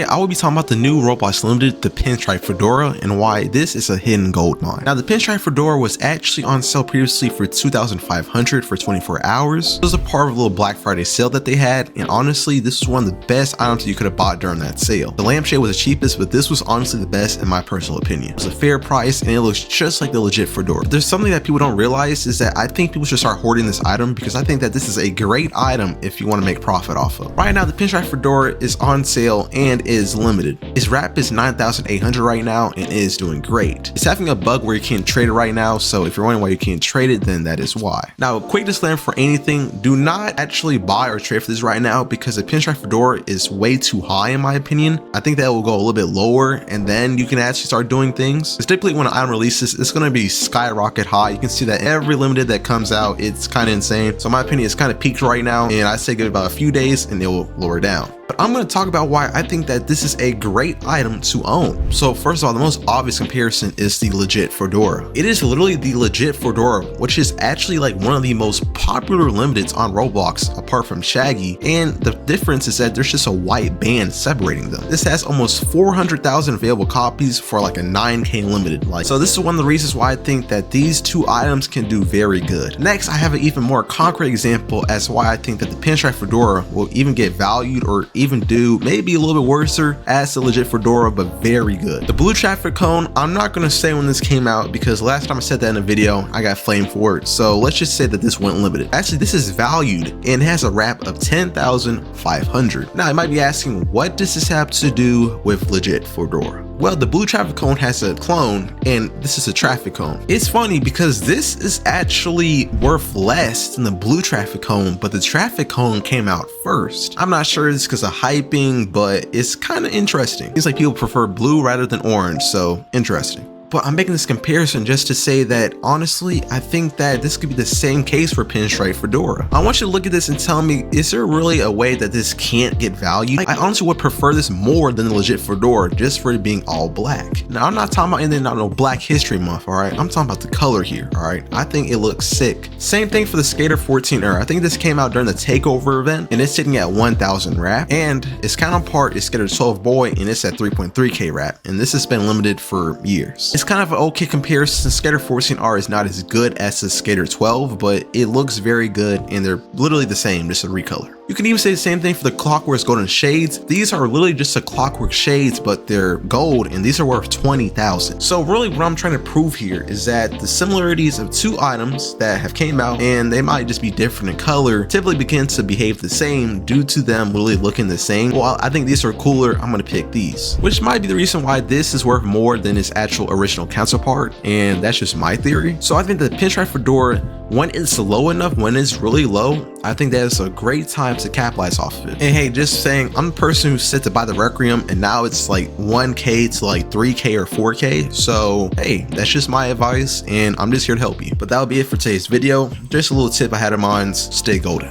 I will be talking about the new Roblox Limited, the Pinstripe Fedora, and why this is a hidden gold mine. Now, the Pinstripe Fedora was actually on sale previously for $2,500 for 24 hours. It was a part of a little Black Friday sale that they had, and honestly, this was one of the best items you could have bought during that sale. The lampshade was the cheapest, but this was honestly the best in my personal opinion. It was a fair price, and it looks just like the legit Fedora. But there's something that people don't realize is that I think people should start hoarding this item because I think that this is a great item if you want to make profit off of. Right now, the Pinstripe Fedora is on sale and is limited. Its wrap is 9,800 right now and is doing great. It's having a bug where you can't trade it right now, so if you're wondering why you can't trade it, then that is why. Now, a quick disclaimer for anything, do not actually buy or trade for this right now because the Pinstripe Fedora is way too high in my opinion. I think that will go a little bit lower and then you can actually start doing things. It's typically when an item releases, it's going to be skyrocket high. You can see that every limited that comes out, it's kind of insane. So in my opinion, it's kind of peaked right now, and I say give it about a few days and it will lower down. But I'm going to talk about why I think that this is a great item to own. So first of all, the most obvious comparison is the legit Fedora. It is literally the legit Fedora, which is actually like one of the most popular limiteds on Roblox apart from Shaggy. And the difference is that there's just a white band separating them. This has almost 400,000 available copies for like a 9K limited. So this is one of the reasons why I think that these two items can do very good. Next, I have an even more concrete example as to why I think that the Pinstripe Fedora will even get valued or even do maybe a little bit worse as the legit Fedora, but very good. The blue traffic cone, I'm not going to say when this came out because last time I said that in a video, I got flamed for it. So let's just say that this went limited. Actually, this is valued and has a wrap of 10,500. Now, you might be asking, what does this have to do with legit Fedora? Well, the blue traffic cone has a clone and this is a traffic cone. It's funny because this is actually worth less than the blue traffic cone, but the traffic cone came out first. I'm not sure it's because of hyping, but it's kind of interesting. It's like people prefer blue rather than orange, so interesting. But I'm making this comparison just to say that honestly, I think that this could be the same case for Pinstripe Fedora. I want you to look at this and tell me, is there really a way that this can't get valued? I honestly would prefer this more than the legit Fedora just for it being all black. Now, I'm not talking about anything not no Black History Month, all right? I'm talking about the color here, all right? I think it looks sick. Same thing for the Skater 14 era. I think this came out during the takeover event and it's sitting at 1,000 wrap, and its counterpart is Skater 12 Boy and it's at 3.3K wrap, and this has been limited for years. It's kind of an okay comparison. Skater 14R is not as good as the Skater 12, but it looks very good and they're literally the same, just a recolor. You can even say the same thing for the Clockwork's Golden Shades. These are literally just a Clockwork Shades, but they're gold and these are worth 20,000. So really what I'm trying to prove here is that the similarities of two items that have came out and they might just be different in color typically begin to behave the same due to them really looking the same. Well, I think these are cooler, I'm going to pick these, which might be the reason why this is worth more than its actual original counterpart, and that's just my theory. So I think the Pinstripe Fedora, when it's low enough, when it's really low, I think that is a great time to capitalize off of it. And hey, just saying, I'm the person who's set to buy the Requiem and now it's like 1K to like 3K or 4K. So hey, that's just my advice and I'm just here to help you. But that'll be it for today's video. Just a little tip I had in mind, stay golden.